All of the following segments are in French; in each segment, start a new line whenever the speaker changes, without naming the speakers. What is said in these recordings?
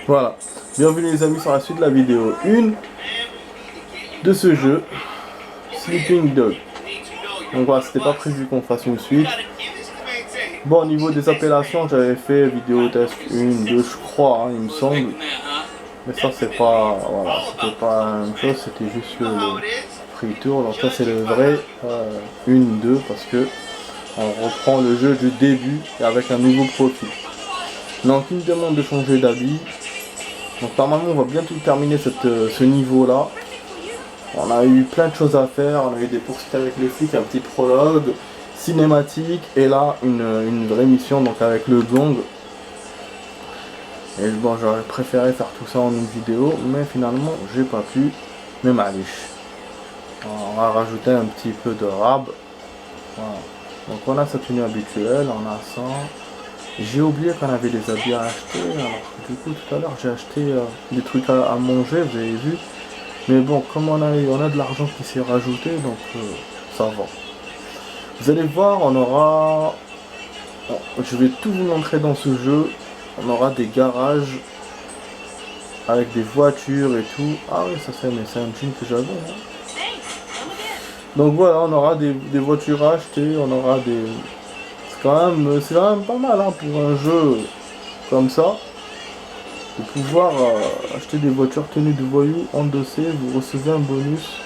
Voilà, bienvenue les amis sur la suite de la vidéo 1 de ce jeu, Sleeping Dog. Donc voilà, c'était pas prévu qu'on fasse une suite. Bon, au niveau des appellations, j'avais fait vidéo test 1, 2 je crois, hein, il me semble. Mais ça c'est pas, voilà, c'était pas la même chose, c'était juste le free tour. Donc ça c'est le vrai 1, 2 parce que on reprend le jeu du début et avec un nouveau profil. Donc il me demande de changer d'habit. Donc normalement on va bientôt terminer ce niveau là. On a eu plein de choses à faire, on a eu des poursuites avec les flics, un petit prologue, cinématique et là une vraie mission donc avec le gong. Et bon, j'aurais préféré faire tout ça en une vidéo, mais finalement j'ai pas pu, mais malish. On va rajouter un petit peu de rab. Voilà. Donc on a sa tenue habituelle, on a ça. J'ai oublié qu'on avait des habits à acheter, alors du coup tout à l'heure j'ai acheté des trucs à manger, vous avez vu. Mais bon, comme on a de l'argent qui s'est rajouté, donc ça va. Vous allez voir, on aura... Bon, je vais tout vous montrer dans ce jeu. On aura des garages avec des voitures et tout. Ah oui, ça c'est un jean que j'avais. Hein. Donc voilà, on aura des voitures à acheter, on aura des... C'est quand même pas mal hein, pour un jeu comme ça. De pouvoir acheter des voitures tenues de voyous endossées, vous recevez un bonus.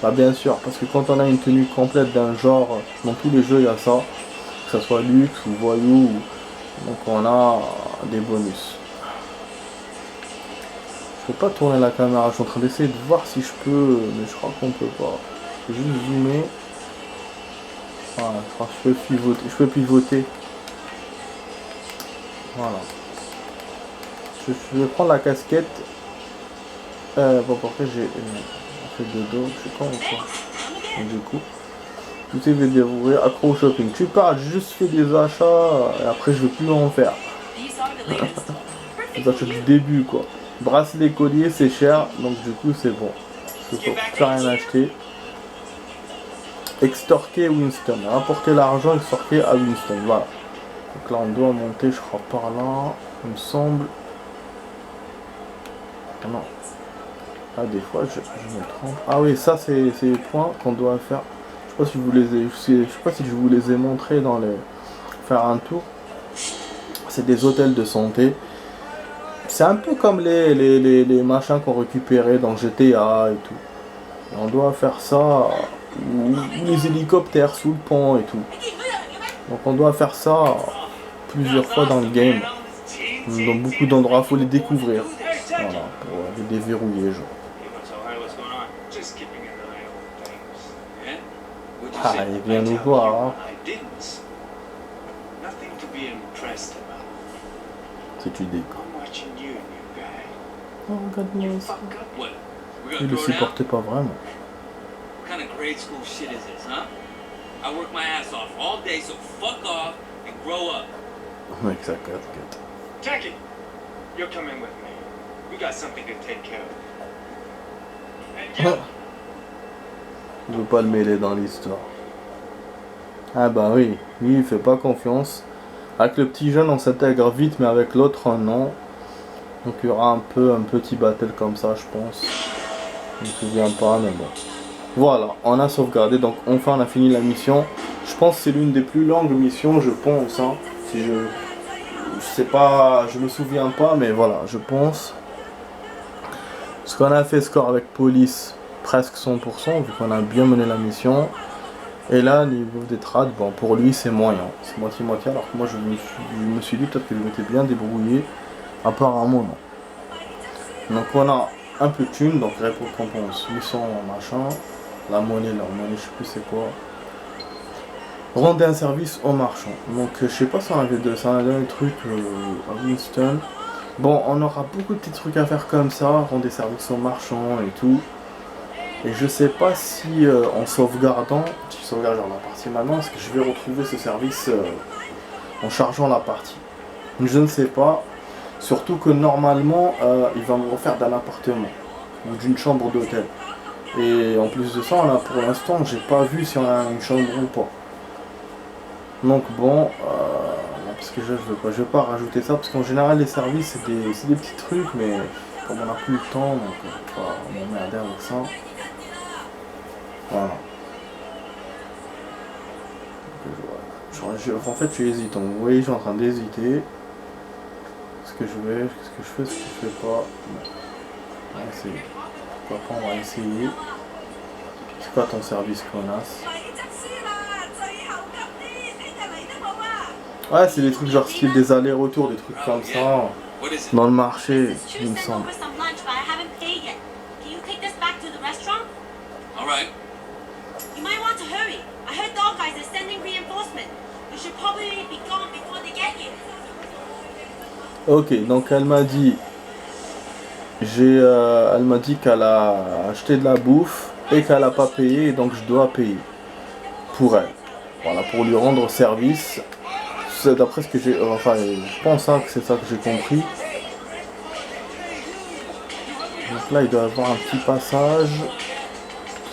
Bah bien sûr, parce que quand on a une tenue complète d'un genre, dans tous les jeux il y a ça. Que ce soit luxe ou voyou, donc on a des bonus. Je peux pas tourner la caméra, je suis en train d'essayer de voir si je peux, mais je crois qu'on peut pas. Je vais juste zoomer. Voilà, je crois que je peux pivoter. Voilà. Je vais prendre la casquette. Bon, après j'ai fait dodo, je sais pas encore. Donc, du coup, tout est déverrouillé, accro au shopping. Tu parles, j'ai juste fait des achats et après je veux plus en faire. Les achats du début quoi. Bracelet collier c'est cher, donc du coup c'est bon. Je peux plus rien acheter. Extorquer Winston. Rapporter l'argent, extorquer à Winston. Voilà. Donc là on doit monter, je crois par là. Il me semble. Non. Ah des fois je me trompe. Ah oui ça c'est les points qu'on doit faire. Je sais pas si je vous les ai montrés dans les... Faire un tour. C'est des hôtels de santé. C'est un peu comme les machins qu'on récupérait dans GTA et tout. Et on doit faire ça. Ou les hélicoptères sous le pont et tout. Donc on doit faire ça plusieurs fois dans le game. Dans beaucoup d'endroits, il faut les découvrir. Voilà, pour les déverrouiller. Genre. Ah, il vient nous voir. Hein. Si tu déconnes. Oh, regarde-moi ça. Il le supportait pas vraiment. Mec, ça casse.
Jackie, you're coming with me. We got something to take care of.
Je veux pas le mêler dans l'histoire. Ah bah oui, lui il fait pas confiance. Avec le petit jeune on s'intègre vite, mais avec l'autre non. Donc il y aura un petit battle comme ça je pense. Je me souviens pas mais bon. Voilà, on a sauvegardé, donc enfin on a fini la mission. Je pense que c'est l'une des plus longues missions, je pense. Hein. Si je sais pas, je me souviens pas, mais voilà, je pense. Parce qu'on a fait score avec police presque 100%, vu qu'on a bien mené la mission. Et là, niveau des trades, bon pour lui c'est moyen, c'est moitié-moitié, alors que moi je me suis dit peut-être que je m'étais bien débrouillé. Apparemment non. Donc on a un peu de thunes, donc récompense 800 machin. La monnaie, je sais plus c'est quoi. Rendez un service aux marchands. Donc je sais pas si on avait un truc à Winston. Bon, on aura beaucoup de petits trucs à faire comme ça, rendre des services aux marchands et tout. Et je sais pas si en sauvegardant, si je sauvegarde la partie maintenant, est-ce que je vais retrouver ce service en chargeant la partie. Je ne sais pas. Surtout que normalement, il va me refaire d'un appartement ou d'une chambre d'hôtel. Et en plus de ça, on a, pour l'instant, j'ai pas vu si on a une chambre ou pas. Donc bon, parce que je veux pas rajouter ça parce qu'en général les services c'est des petits trucs, mais comme on n'a plus le temps, donc on va m'emmerder avec ça. Voilà. En fait je suis hésitant, vous voyez je suis en train d'hésiter. Ce que je fais, ce que je fais pas. On va essayer. Pourquoi pas, on va essayer. C'est quoi ton service, connasse? Ouais, c'est des trucs genre style des allers-retours, des trucs comme ça. Dans le marché, il me semble. Ok, donc elle m'a dit, elle m'a dit qu'elle a acheté de la bouffe et qu'elle a pas payé, donc je dois payer pour elle. Voilà, pour lui rendre service. C'est d'après ce que j'ai, enfin, je pense que c'est ça que j'ai compris. Donc là, il doit y avoir un petit passage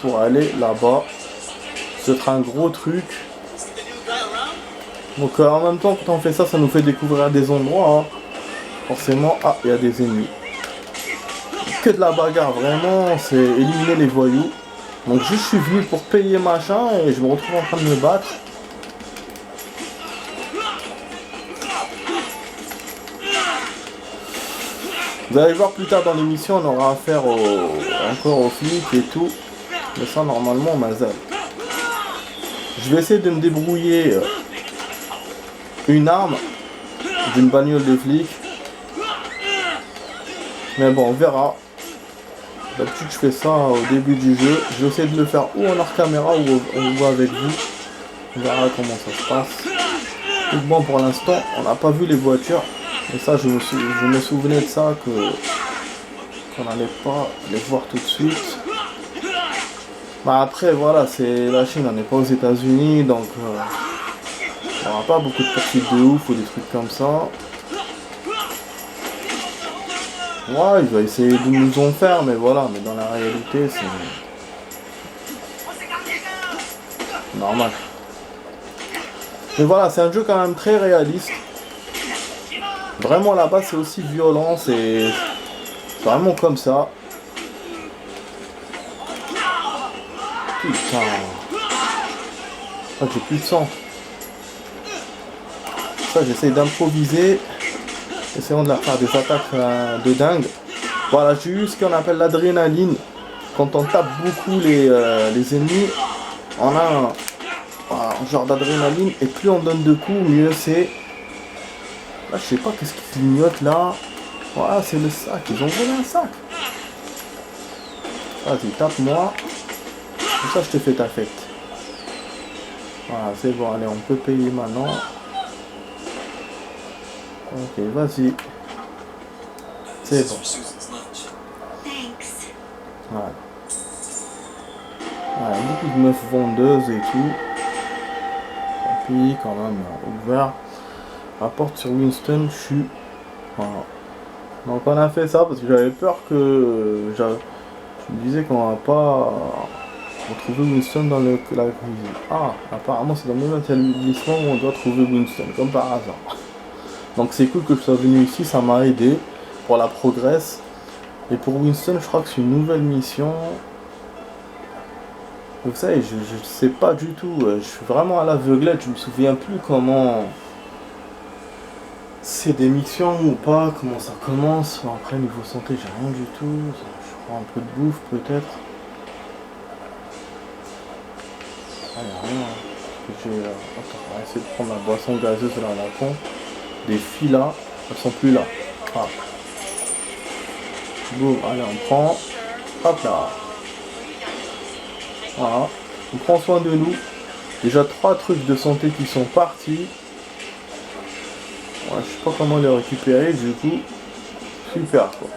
pour aller là-bas. C'est un gros truc. Donc en même temps, quand on fait ça, ça nous fait découvrir des endroits. Hein. Forcément, ah, il y a des ennemis. Que de la bagarre, vraiment, c'est éliminer les voyous. Donc juste je suis venu pour payer machin et je me retrouve en train de me battre. Vous allez voir plus tard dans l'émission, on aura affaire encore aux flics et tout. Mais ça normalement on m'a zappé. Je vais essayer de me débrouiller une arme d'une bagnole de flics. Mais bon, on verra. D'habitude je fais ça au début du jeu. Je vais essayer de le faire ou en hors caméra ou avec vous. On verra comment ça se passe. Donc bon, pour l'instant, on n'a pas vu les voitures. Et ça, je me souvenais de ça, qu'on n'allait pas les voir tout de suite. Bah après, voilà, c'est la Chine, on n'est pas aux États-Unis, donc on n'aura pas beaucoup de poursuites de ouf ou des trucs comme ça. Ouais, il va essayer de nous en faire, mais voilà, mais dans la réalité, c'est normal. Mais voilà, c'est un jeu quand même très réaliste. Vraiment là-bas, c'est aussi violent, c'est vraiment comme ça. Putain. Ah, j'ai plus de sang. Ça, j'essaye d'improviser. Essayons de leur faire des attaques de dingue. Voilà, j'ai eu ce qu'on appelle l'adrénaline. Quand on tape beaucoup les ennemis, on a un genre d'adrénaline. Et plus on donne de coups, mieux c'est. Là, je sais pas qu'est-ce qu'ils clignotent là. Voilà, c'est le sac. Ils ont volé un sac. Vas-y, tape-moi. Comme ça, je te fais ta fête. Voilà, c'est bon. Allez, on peut payer maintenant. Ok, vas-y. C'est bon. Voilà. Voilà, beaucoup de meufs vendeuses et tout. Tant pis, quand même, ouvert. Rapporte sur Winston, je suis. Voilà. Donc on a fait ça parce que j'avais peur que. Je me disais qu'on va pas retrouver Winston dans la cuisine. Ah, apparemment c'est dans le même établissement où on doit trouver Winston, comme par hasard. Donc c'est cool que je sois venu ici, ça m'a aidé pour la progresse. Et pour Winston, je crois que c'est une nouvelle mission. Vous savez, je sais pas du tout, je suis vraiment à l'aveuglette, je me souviens plus comment. C'est des missions ou pas, comment ça commence. Après niveau santé j'ai rien du tout, je prends un peu de bouffe peut-être. Ah y'a rien. Attends, on va essayer de prendre la boisson gazeuse là à la con. Des filles là, elles sont plus là. Ah. Boum, allez on prend. Hop là. Voilà. On prend soin de nous. Déjà 3 trucs de santé qui sont partis. Ouais, je sais pas comment les récupérer, du coup, super quoi.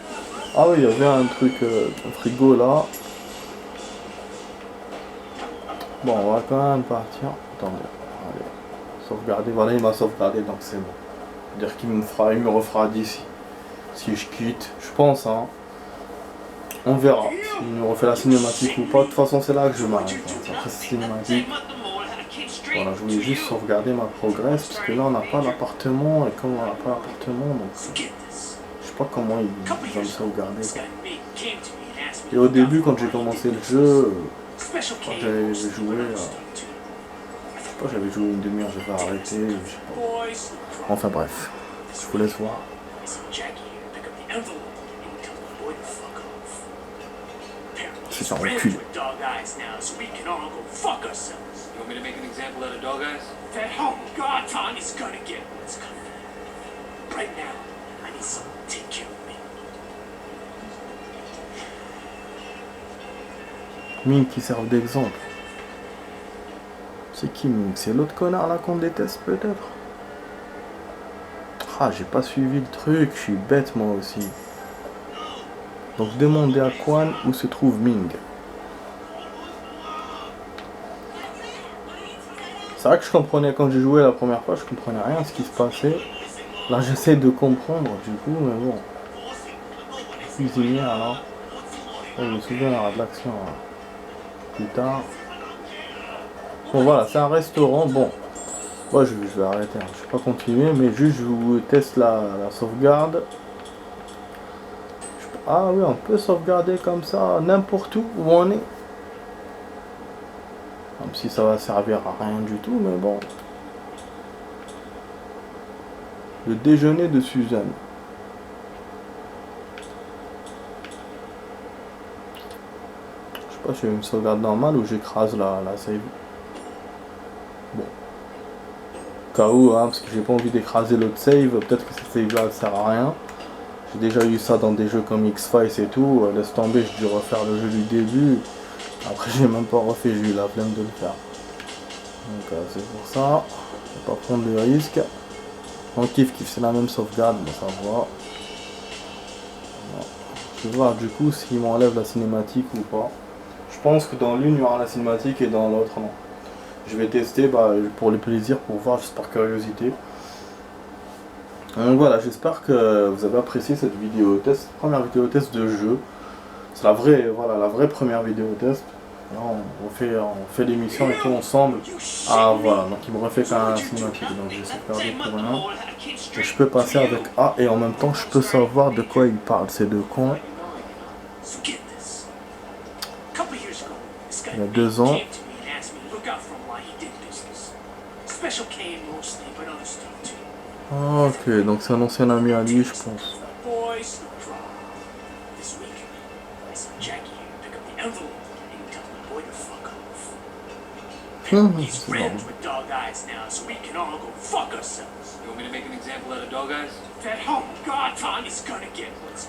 Ah oui, il y avait un truc, un frigo là. Bon, on va quand même partir. Attendez, allez, sauvegarder. Voilà, il m'a sauvegardé, donc c'est bon. C'est-à-dire qu'il me refera d'ici. Si je quitte, je pense, hein. On verra s'il me refait la cinématique ou pas. De toute façon, c'est là que je m'arrête. Après cette cinématique. Voilà, je voulais juste sauvegarder ma progress parce que là on n'a pas l'appartement et comme on n'a pas l'appartement, donc je sais pas comment ils vont me sauvegarder. Quoi. Et au début, quand j'ai commencé le jeu, quand j'avais joué, je sais pas, j'avais joué une demi-heure, j'avais arrêté, je sais pas. Enfin bref, je vous laisse voir. C'est un recul.
You want me to make an example out of Dog Eyes? That oh God, Tommy's gonna get what's coming. Right now, I need someone to take care of me.
Ming qui servent d'exemple. C'est qui Ming? C'est l'autre connard là qu'on déteste peut-être? Ah, j'ai pas suivi le truc, je suis bête moi aussi. Donc demandez à Quan où se trouve Ming. C'est vrai que je comprenais quand j'ai joué la première fois, je comprenais rien à ce qui se passait. Là j'essaie de comprendre du coup, mais bon. Cuisinière là. Oh, je me souviens de l'action là. Plus tard. Bon voilà, c'est un restaurant, bon. Moi je vais arrêter, hein. Je vais pas continuer, mais juste je vous teste la sauvegarde. Ah oui, on peut sauvegarder comme ça, n'importe où on est. Même si ça va servir à rien du tout, mais bon. Le déjeuner de Suzanne. Je sais pas si j'ai une sauvegarde normale ou j'écrase la save. Bon. Au cas où, hein, parce que j'ai pas envie d'écraser l'autre save, peut-être que cette save là elle sert à rien. J'ai déjà eu ça dans des jeux comme X-Files et tout, laisse tomber, j'ai dû refaire le jeu du début. Après j'ai même pas refait, j'ai eu la flemme de le faire. Donc c'est pour ça, je vais pas prendre de risques. On kiffe, c'est la même sauvegarde, mais ça va. Je vais voir du coup s'il m'enlève la cinématique ou pas. Je pense que dans l'une il y aura la cinématique et dans l'autre non. Je vais tester pour le plaisir, pour voir, juste par curiosité. Donc voilà, j'espère que vous avez apprécié cette vidéo test, première vidéo test de jeu. C'est la vraie première vidéo test. Là, on fait l'émission et tout ensemble. Ah voilà, donc il me refait quand même la cinématique, donc j'ai sauvegardé pour rien. Et je peux passer avec A et en même temps je peux savoir de quoi il parle, ces deux cons. Il y a 2 ans. Ok, donc c'est un ancien ami à lui, je pense.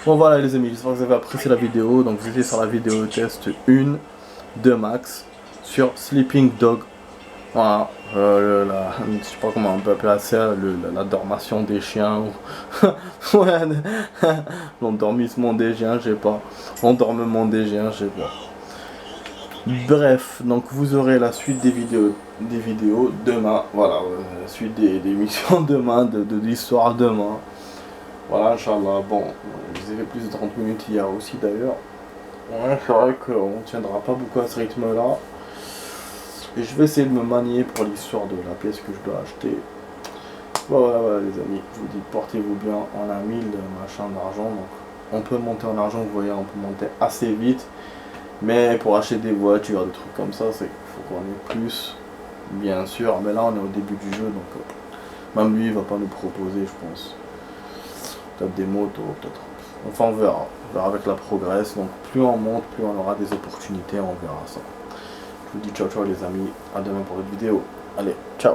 Bon voilà les amis, j'espère que vous avez apprécié la vidéo. Donc vous étiez sur la vidéo test 1 de Max sur Sleeping Dog. Voilà, je sais pas comment on peut appeler ça, la dormation des chiens, ou ouais, l'endormissement des chiens, je sais pas, l'endormement des chiens, je sais pas. Bref, donc vous aurez la suite des vidéos demain, voilà, la suite des missions demain, de l'histoire demain. Voilà, Inch'Allah, bon, je vous ai fait plus de 30 minutes hier aussi d'ailleurs. Ouais, c'est vrai qu'on ne tiendra pas beaucoup à ce rythme-là. Et je vais essayer de me manier pour l'histoire de la pièce que je dois acheter. Voilà les amis, je vous dis portez-vous bien, on a 1000 machin d'argent, donc on peut monter en argent, vous voyez, on peut monter assez vite. Mais pour acheter des voitures, des trucs comme ça, il faut qu'on ait plus, bien sûr. Mais là on est au début du jeu, donc même lui il va pas nous proposer, je pense. Peut-être des motos, peut-être. Enfin on verra avec la progresse, donc plus on monte, plus on aura des opportunités, on verra ça. Je vous dis ciao ciao les amis, à demain pour une vidéo. Allez, ciao.